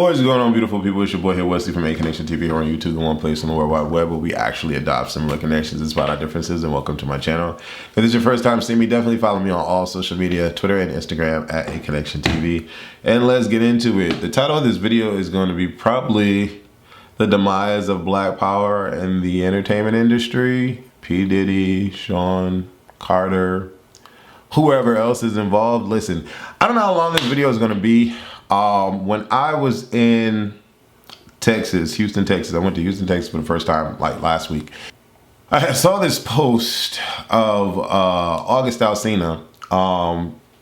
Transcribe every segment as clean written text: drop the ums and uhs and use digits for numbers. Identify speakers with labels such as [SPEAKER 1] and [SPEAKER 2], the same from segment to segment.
[SPEAKER 1] What is going on, beautiful people? It's your boy here, Wesley from A Connection TV here on YouTube, the one place on the World Wide Web where we actually adopt similar connections despite our differences, and welcome to my channel. If this is your first time seeing me, definitely follow me on all social media, Twitter and Instagram at A Connection TV. And let's get into it. The title of this video is going to be probably the demise of Black Power in the entertainment industry. P. Diddy, Sean, Carter, whoever else is involved. Listen, I don't know how long this video is going to be. When I was in Texas, Houston, Texas, I went to Houston, Texas for the first time like last week. I saw this post of August Alsina.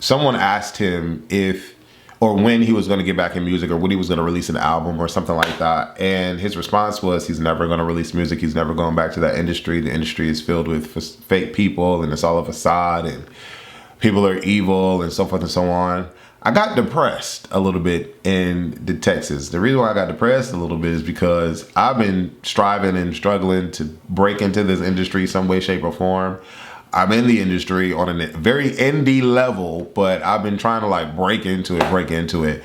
[SPEAKER 1] Someone asked him if or when he was going to get back in music, or when he was going to release an album or something like that. And his response was he's never going to release music. He's never going back to that industry. The industry is filled with fake people and it's all a facade and people are evil and so forth and so on. I got depressed a little bit in Texas. The reason why I got depressed a little bit is because I've been striving and struggling to break into this industry some way, shape, or form. I'm in the industry on a very indie level, but I've been trying to like break into it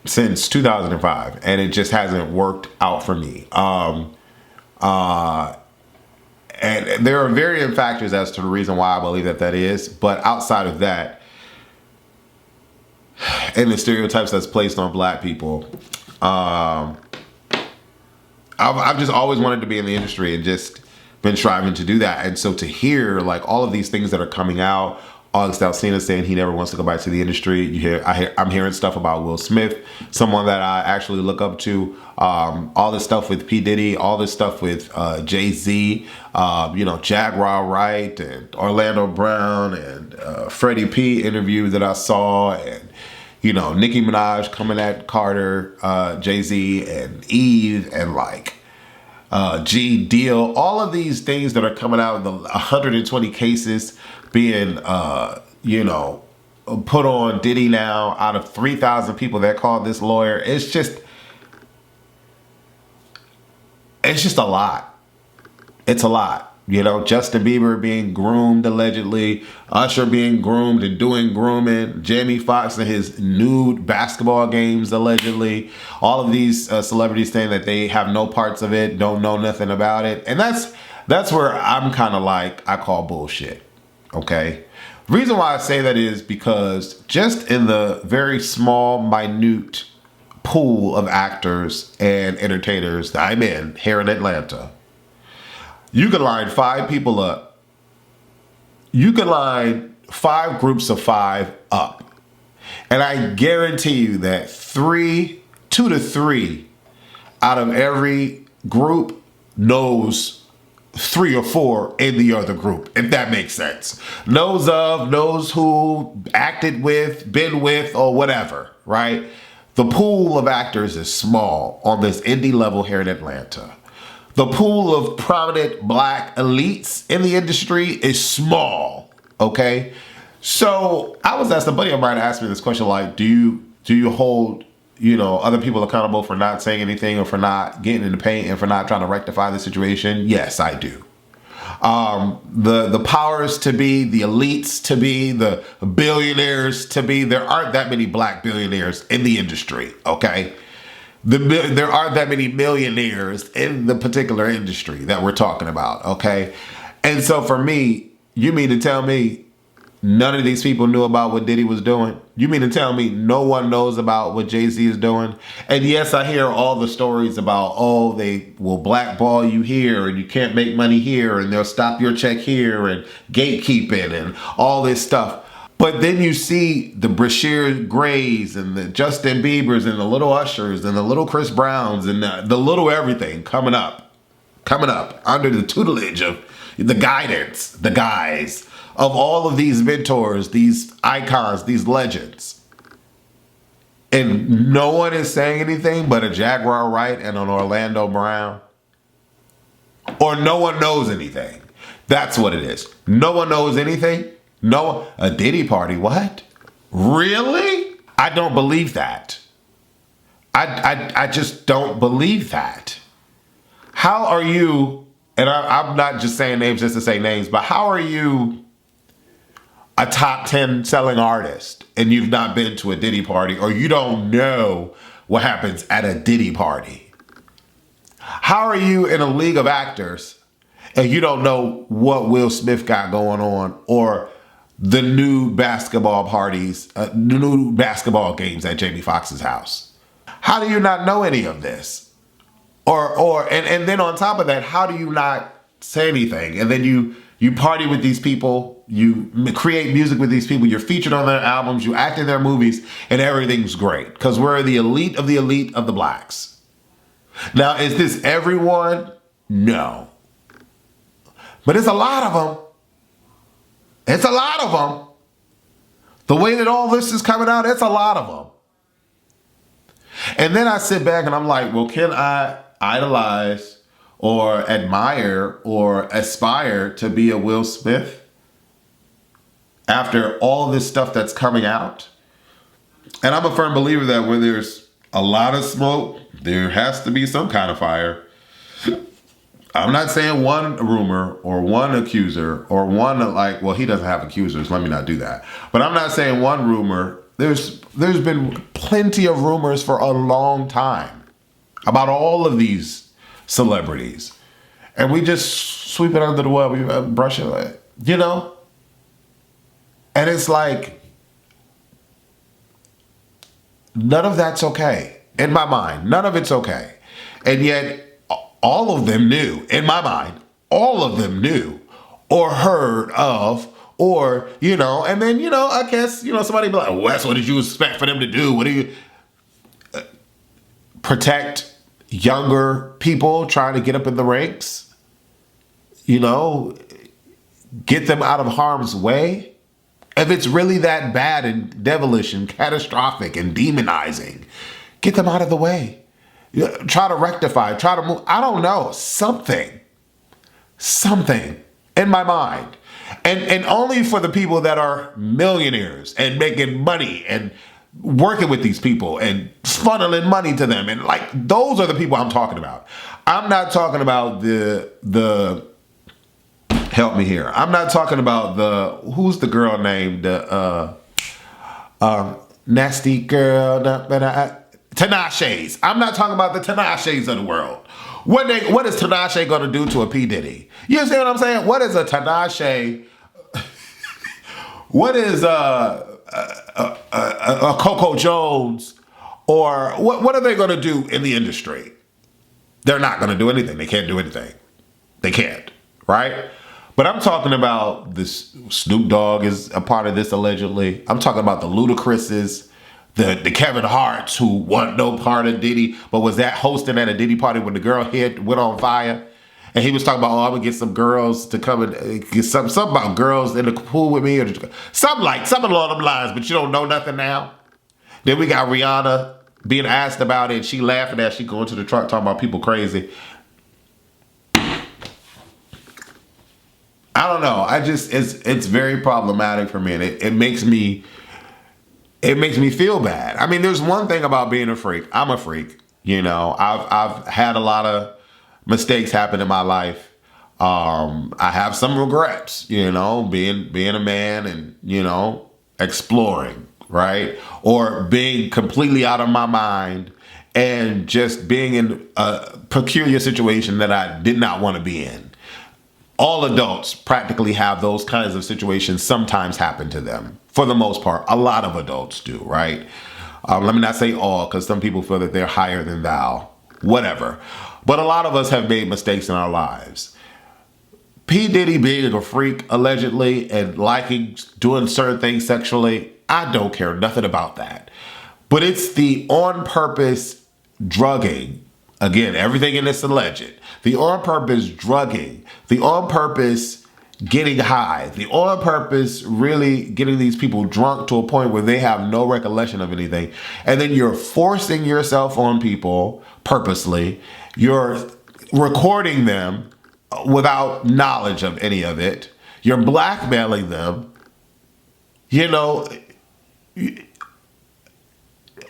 [SPEAKER 1] since 2005, and it just hasn't worked out for me. And there are varying factors as to the reason why I believe that is, but outside of that, and the stereotypes that's placed on Black people, I've just always wanted to be in the industry and just been striving to do that. And so to hear like all of these things that are coming out, August Alsina saying he never wants to go back to the industry. I'm hearing stuff about Will Smith, someone that I actually look up to. All this stuff with P. Diddy, all this stuff with Jay-Z, Jaguar Wright and Orlando Brown and Freddie P. interview that I saw, and Nicki Minaj coming at Carter, Jay-Z and Eve, and like G Deal, all of these things that are coming out, the 120 cases being put on Diddy now out of 3,000 people that called this lawyer. It's just a lot. It's a lot. Justin Bieber being groomed allegedly, Usher being groomed and doing grooming, Jamie Foxx and his nude basketball games allegedly, all of these celebrities saying that they have no parts of it, don't know nothing about it. And that's where I'm kind of like, I call bullshit, okay? The reason why I say that is because just in the very small, minute pool of actors and entertainers that I'm in here in Atlanta, you could line 5 people up. You could line 5 groups of 5 up. And I guarantee you that 2 to 3 out of every group knows 3 or 4 in the other group, if that makes sense. Knows who, acted with, been with, or whatever, right? The pool of actors is small on this indie level here in Atlanta. The pool of prominent Black elites in the industry is small, okay? So I was asked, a buddy of mine asked me this question, like, do you hold, other people accountable for not saying anything or for not getting in the paint and for not trying to rectify the situation? Yes, I do. The powers to be, the elites to be, the billionaires to be, there aren't that many Black billionaires in the industry, okay? There aren't that many millionaires in the particular industry that we're talking about, okay? And so for me, you mean to tell me none of these people knew about what Diddy was doing? You mean to tell me no one knows about what Jay-Z is doing? And yes, I hear all the stories about, oh, they will blackball you here and you can't make money here and they'll stop your check here and gatekeeping and all this stuff. But then you see the Brashear Grays and the Justin Biebers and the little Ushers and the little Chris Browns and the little everything coming up under the tutelage of the guidance, the guise of all of these mentors, these icons, these legends. And no one is saying anything but a Jaguar Wright and an Orlando Brown. Or no one knows anything. That's what it is. No one knows anything. No, a Diddy party, what? Really? I don't believe that. I just don't believe that. How are you, and I'm not just saying names just to say names, but how are you a top 10 selling artist and you've not been to a Diddy party, or you don't know what happens at a Diddy party? How are you in a league of actors and you don't know what Will Smith got going on, or the new basketball parties, new basketball games at Jamie Foxx's house? How do you not know any of this? And then on top of that, how do you not say anything? And then you party with these people, you create music with these people, you're featured on their albums, you act in their movies, and everything's great because we're the elite of the blacks. Now, is this everyone? No. But it's a lot of them. It's a lot of them. The way that all this is coming out, it's a lot of them. And then I sit back and I'm like, well, can I idolize or admire or aspire to be a Will Smith after all this stuff that's coming out? And I'm a firm believer that when there's a lot of smoke, there has to be some kind of fire. I'm not saying one rumor or one accuser or one like, well, he doesn't have accusers. Let me not do that. But I'm not saying one rumor. There's been plenty of rumors for a long time about all of these celebrities. And we just sweep it under the rug. We brush it, you know? And it's like, none of that's okay. In my mind, none of it's okay. And yet, all of them knew, in my mind, all of them knew or heard of, or, and then, I guess, somebody be like, Wes, what did you expect for them to do? What do you protect younger people trying to get up in the ranks? Get them out of harm's way? If it's really that bad and devilish and catastrophic and demonizing, get them out of the way. Try to rectify, try to move. I don't know. Something in my mind. And only for the people that are millionaires and making money and working with these people and funneling money to them. And like, those are the people I'm talking about. I'm not talking about the help me here. I'm not talking about who's the girl named, nasty girl, Tinashe's. I'm not talking about the Tinashe's of the world. What is Tinashe going to do to a P. Diddy? You understand what I'm saying? What is a Tinashe? What is a Coco Jones? Or what are they going to do in the industry? They're not going to do anything. They can't do anything. They can't, right? But I'm talking about this. Snoop Dogg is a part of this allegedly. I'm talking about the Ludacris's. The Kevin Hart's, who wasn't no part of Diddy, but was that hosting at a Diddy party when the girl head went on fire. And he was talking about, I'm going to get some girls to come and get something about girls in the pool with me. Or something along them lines, but you don't know nothing now. Then we got Rihanna being asked about it. She laughing as she going to the truck talking about people crazy. I don't know. It's very problematic for me. And it makes me feel bad. I mean, there's one thing about being a freak. I'm a freak. I've had a lot of mistakes happen in my life. I have some regrets, being a man and, exploring, right? Or being completely out of my mind and just being in a peculiar situation that I did not want to be in. All adults practically have those kinds of situations sometimes happen to them. For the most part, a lot of adults do, right? Let me not say all, because some people feel that they're higher than thou. Whatever. But a lot of us have made mistakes in our lives. P. Diddy being a freak, allegedly, and doing certain things sexually, I don't care nothing about that. But it's the on-purpose drugging. Again, everything in this alleged. The on-purpose drugging. The on-purpose getting high. The on-purpose really getting these people drunk to a point where they have no recollection of anything. And then you're forcing yourself on people purposely. You're recording them without knowledge of any of it. You're blackmailing them.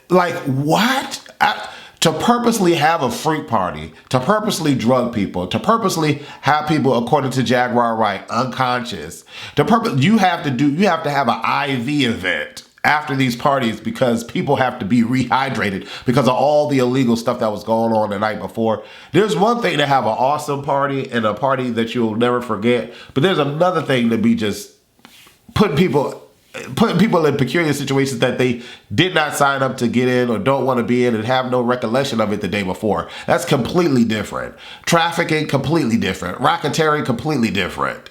[SPEAKER 1] Like, what? To purposely have a freak party, to purposely drug people, to purposely have people, according to Jaguar Wright, unconscious. You have to have an IV event after these parties because people have to be rehydrated because of all the illegal stuff that was going on the night before. There's one thing to have an awesome party and a party that you'll never forget, but there's another thing to be just putting people in peculiar situations that they did not sign up to get in or don't want to be in and have no recollection of it the day before. That's completely different. Trafficking, completely different. Racketeering, completely different.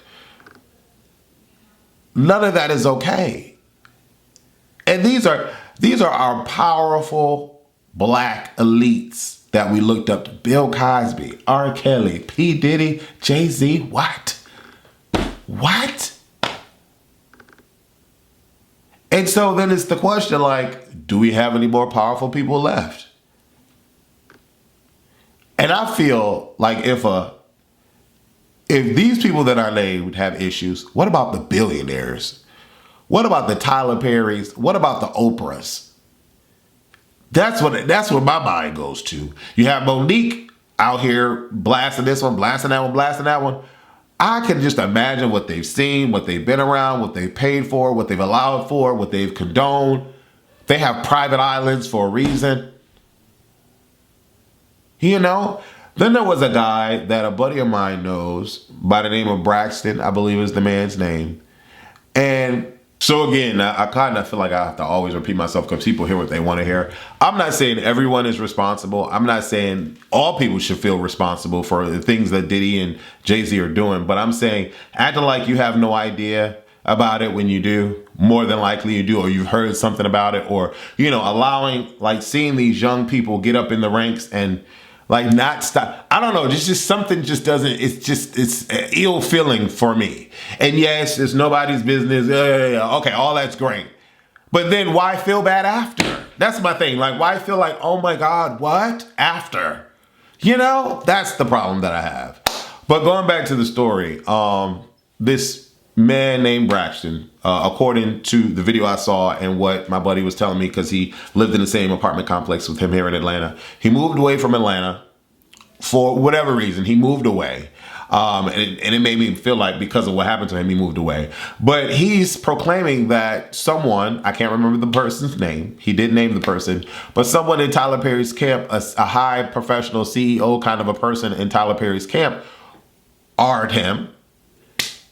[SPEAKER 1] None of that is okay. And these are our powerful black elites that we looked up to. Bill Cosby, R. Kelly, P. Diddy, Jay-Z. What? And so then it's the question, like, do we have any more powerful people left? And I feel like if these people that I named have issues, what about the billionaires? What about the Tyler Perrys? What about the Oprahs? That's what my mind goes to. You have Monique out here blasting this one, blasting that one, blasting that one. I can just imagine what they've seen, what they've been around, what they've paid for, what they've allowed for, what they've condoned. They have private islands for a reason. You know? Then there was a guy that a buddy of mine knows by the name of Braxton, I believe is the man's name. And so again, I kind of feel like I have to always repeat myself because people hear what they want to hear. I'm not saying everyone is responsible. I'm not saying all people should feel responsible for the things that Diddy and Jay-Z are doing. But I'm saying acting like you have no idea about it when you do, more than likely you do, or you've heard something about it, or, you know, allowing, like, seeing these young people get up in the ranks and like not stop. I don't know. Just something just doesn't. It's an ill feeling for me. And yes, it's nobody's business. Okay, all that's great. But then why feel bad after? That's my thing. Like, why feel like, oh my God, what? After? You know, that's the problem that I have. But going back to the story, this man named Braxton, according to the video I saw and what my buddy was telling me, because he lived in the same apartment complex with him here in Atlanta, he moved away from Atlanta for whatever reason. He moved away. And it made me feel like because of what happened to him, he moved away. But he's proclaiming that someone, I can't remember the person's name, he did name the person, but someone in Tyler Perry's camp, a high professional CEO kind of a person in Tyler Perry's camp, R'd him.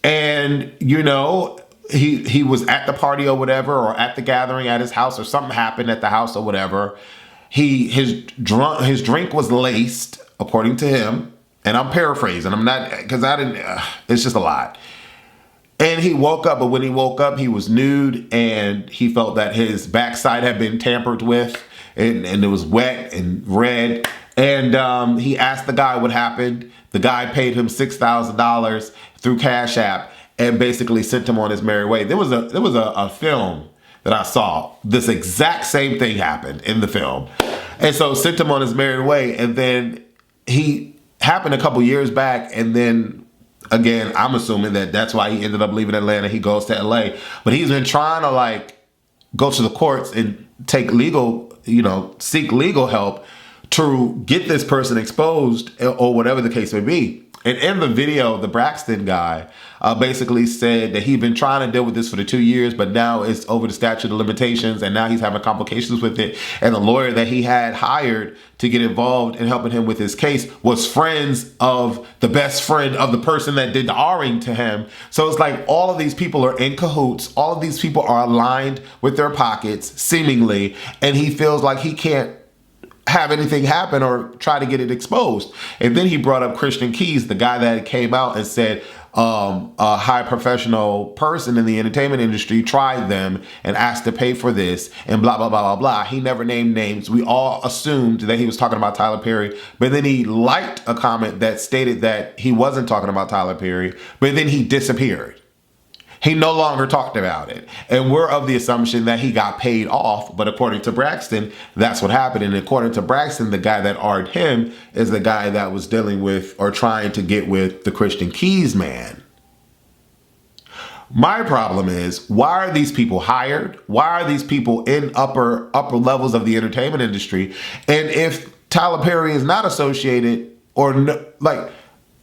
[SPEAKER 1] And, you know, he was at the party or whatever, or at the gathering at his house, or something happened at the house or whatever. His drink was laced, according to him. And I'm paraphrasing. I'm not, because I didn't, it's just a lot. And he woke up, but when he woke up, he was nude, and he felt that his backside had been tampered with, and it was wet and red. And he asked the guy what happened. The guy paid him $6,000 through Cash App and basically sent him on his merry way. There was a film that I saw. This exact same thing happened in the film. And so sent him on his merry way. And then he happened a couple years back. And then again, I'm assuming that that's why he ended up leaving Atlanta. He goes to LA. But he's been trying to like go to the courts and take legal, seek legal help to get this person exposed or whatever the case may be. And in the video, the Braxton guy basically said that he'd been trying to deal with this for the 2 years, but now it's over the statute of limitations, and now he's having complications with it. And the lawyer that he had hired to get involved in helping him with his case was friends of the best friend of the person that did the R-ing to him. So it's like all of these people are in cahoots. All of these people are aligned with their pockets, seemingly, and he feels like he can't have anything happen or try to get it exposed. And then he brought up Christian Keys, the guy that came out and said a high professional person in the entertainment industry tried them and asked to pay for this and blah, blah, blah, blah, blah. He never named names. We all assumed that he was talking about Tyler Perry, but then he liked a comment that stated that he wasn't talking about Tyler Perry, but then he disappeared. He no longer talked about it. And we're of the assumption that he got paid off. But according to Braxton, that's what happened. And according to Braxton, the guy that R'd him is the guy that was dealing with or trying to get with the Christian Keys man. My problem is, why are these people hired? Why are these people in upper levels of the entertainment industry? And if Tyler Perry is not associated or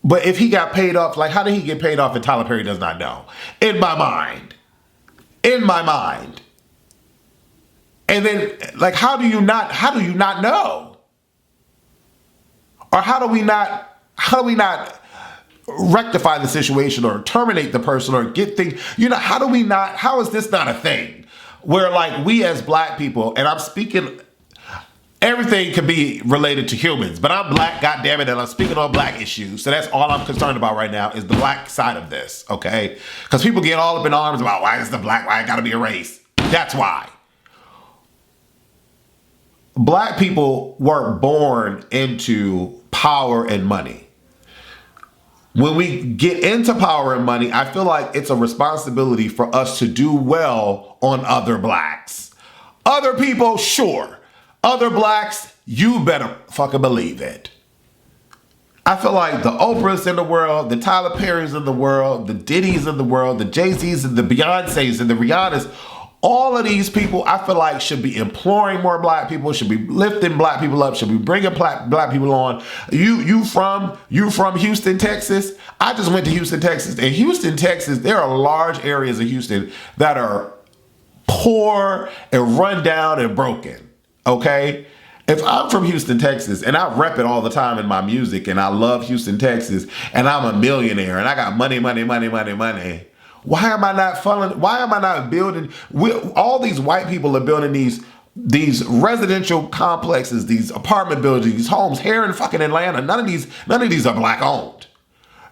[SPEAKER 1] but if he got paid off, like, how did he get paid off and Tyler Perry does not know? In my mind. And then, like, how do you not know? Or how do we not rectify the situation or terminate the person or get things, how is this not a thing? Where, like, we as black people, and I'm speaking, everything can be related to humans, but I'm black, goddammit, and I'm speaking on black issues. So that's all I'm concerned about right now is the black side of this, okay? Because people get all up in arms about why it gotta be a race. That's why. Black people weren't born into power and money. When we get into power and money, I feel like it's a responsibility for us to do well on other blacks. Other people, sure. Other blacks, you better fucking believe it. I feel like the Oprahs in the world, the Tyler Perrys in the world, the Diddys in the world, the Jay-Z's and the Beyoncés and the Rihannas, all of these people, I feel like, should be imploring more black people, should be lifting black people up, should be bringing black people on. You from Houston, Texas? I just went to Houston, Texas. In Houston, Texas, there are large areas of Houston that are poor and run down and broken, okay? If I'm from Houston, Texas, and I rep it all the time in my music, and I love Houston, Texas, and I'm a millionaire, and I got money, why am I not building? All these white people are building these residential complexes, these apartment buildings, these homes here in fucking Atlanta. None of these are black owned.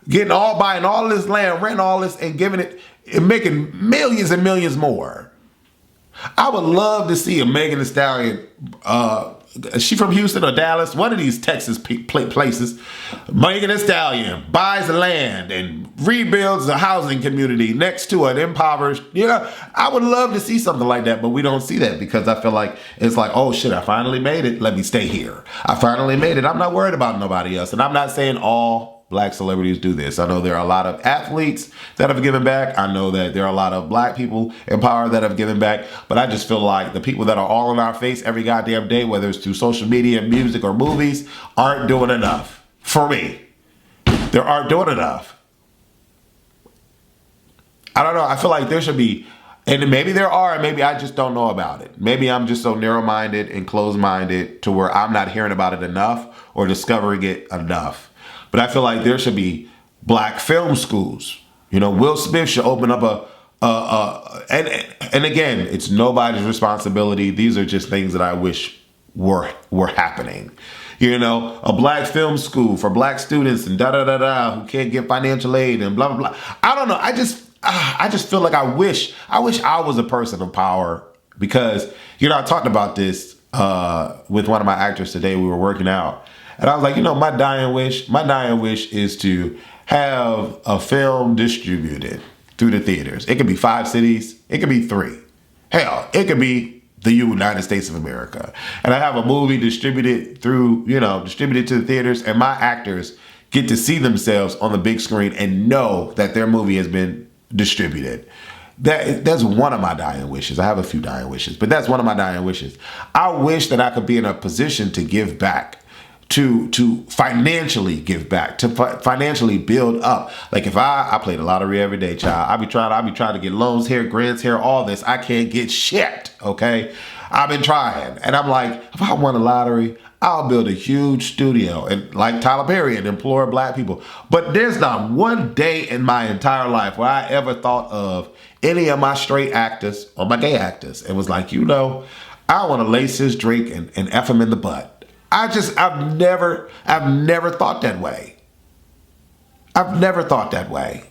[SPEAKER 1] Buying all this land, renting all this, and giving it, and making millions and millions more. I would love to see a Megan Thee Stallion. Is she from Houston or Dallas? One of these Texas places. Megan Thee Stallion buys land and rebuilds a housing community next to an impoverished. I would love to see something like that, but we don't see that because I feel like it's like, oh shit, I finally made it. Let me stay here. I finally made it. I'm not worried about nobody else. And I'm not saying all black celebrities do this. I know there are a lot of athletes that have given back. I know that there are a lot of black people in power that have given back. But I just feel like the people that are all in our face every goddamn day, whether it's through social media, music, or movies, aren't doing enough. For me, they aren't doing enough. I don't know. I feel like there should be, and maybe there are, and maybe I just don't know about it. Maybe I'm just so narrow-minded and closed-minded to where I'm not hearing about it enough or discovering it enough. But I feel like there should be black film schools. Will Smith should open up and again, it's nobody's responsibility. These are just things that I wish were happening. A black film school for black students and who can't get financial aid and blah blah blah. I don't know. I just feel like I wish I was a person of power because I talked about this with one of my actors today. We were working out. And I was like, my dying wish is to have a film distributed through the theaters. It could be 5 cities. It could be 3. Hell, it could be the United States of America. And I have a movie distributed to the theaters, and my actors get to see themselves on the big screen and know that their movie has been distributed. That's one of my dying wishes. I have a few dying wishes, but that's one of my dying wishes. I wish that I could be in a position to give back. To financially give back, to financially build up. Like if I play the lottery every day, child. I be trying to get loans here, grants here, all this. I can't get shit, okay? I've been trying. And I'm like, if I won a lottery, I'll build a huge studio and like Tyler Perry and implore black people. But there's not one day in my entire life where I ever thought of any of my straight actors or my gay actors and was like, I want to lace his drink and F him in the butt. I've never thought that way. I've never thought that way.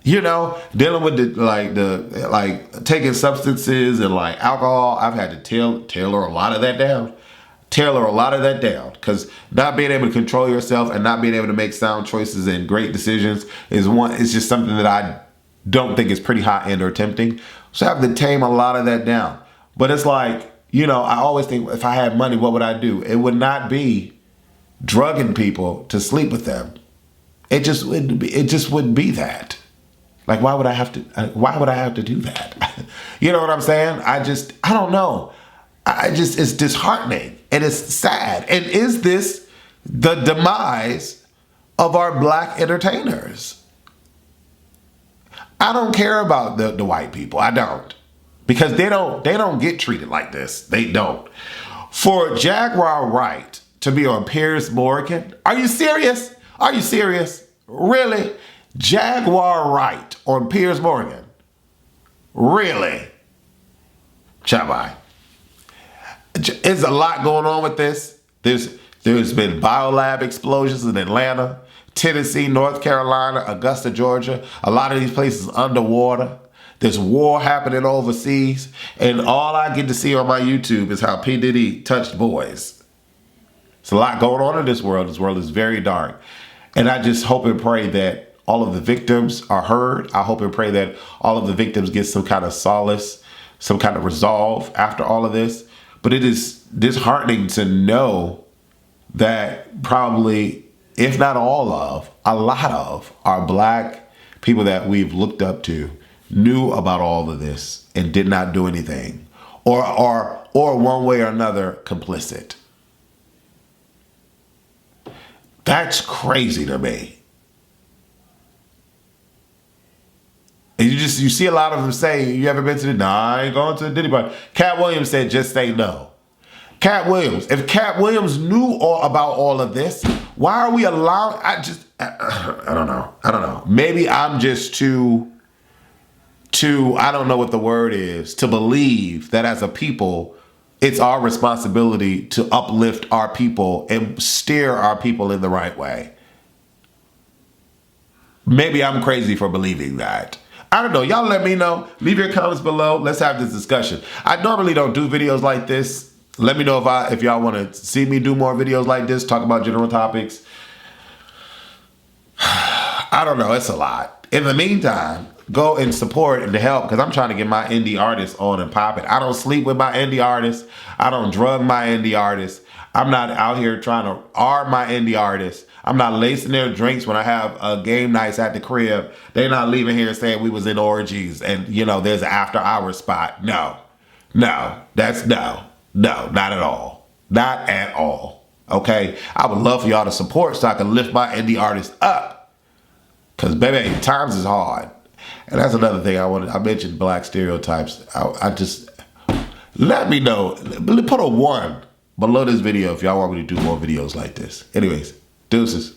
[SPEAKER 1] Dealing with taking substances and like alcohol, I've had to tailor a lot of that down. Because not being able to control yourself and not being able to make sound choices and great decisions is just something that I don't think is pretty high-end or tempting. So I have to tame a lot of that down. But it's like, I always think if I had money, what would I do? It would not be drugging people to sleep with them. It just wouldn't be that. Like, why would I have to do that? You know what I'm saying? I don't know. It's disheartening and it's sad. And is this the demise of our black entertainers? I don't care about the white people. I don't. because they don't get treated like this. They don't. For Jaguar Wright to be on Piers Morgan, are you serious? Are you serious? Really? Jaguar Wright on Piers Morgan? Really? Chabai. There's a lot going on with this. There's been biolab explosions in Atlanta, Tennessee, North Carolina, Augusta, Georgia. A lot of these places underwater. There's war happening overseas. And all I get to see on my YouTube is how P. Diddy touched boys. There's a lot going on in this world. This world is very dark. And I just hope and pray that all of the victims are heard. I hope and pray that all of the victims get some kind of solace, some kind of resolve after all of this. But it is disheartening to know that probably, if not all of, a lot of our black people that we've looked up to knew about all of this and did not do anything, or one way or another complicit. That's crazy to me. And you see a lot of them say, you ever been to the, nah, I ain't going to the Diddy party. Cat Williams said, just say no. Cat Williams, if Cat Williams knew all about all of this, why are we allowing, I don't know. Maybe I'm just too, I don't know what the word is, to believe that as a people, it's our responsibility to uplift our people and steer our people in the right way. Maybe I'm crazy for believing that. I don't know. Y'all let me know. Leave your comments below. Let's have this discussion. I normally don't do videos like this. Let me know if y'all want to see me do more videos like this, talk about general topics. I don't know. It's a lot. In the meantime, go and support and help, because I'm trying to get my indie artists on and popping. I don't sleep with my indie artists. I don't drug my indie artists. I'm not out here trying to arm my indie artists. I'm not lacing their drinks when I have game nights at the crib. They're not leaving here saying we was in orgies and, there's an after hours spot. No, not at all. Not at all. Okay? I would love for y'all to support so I can lift my indie artists up. Because, baby, times is hard. And that's another thing I mentioned black stereotypes. I just, let me know. Put a 1 below this video if y'all want me to do more videos like this. Anyways, deuces.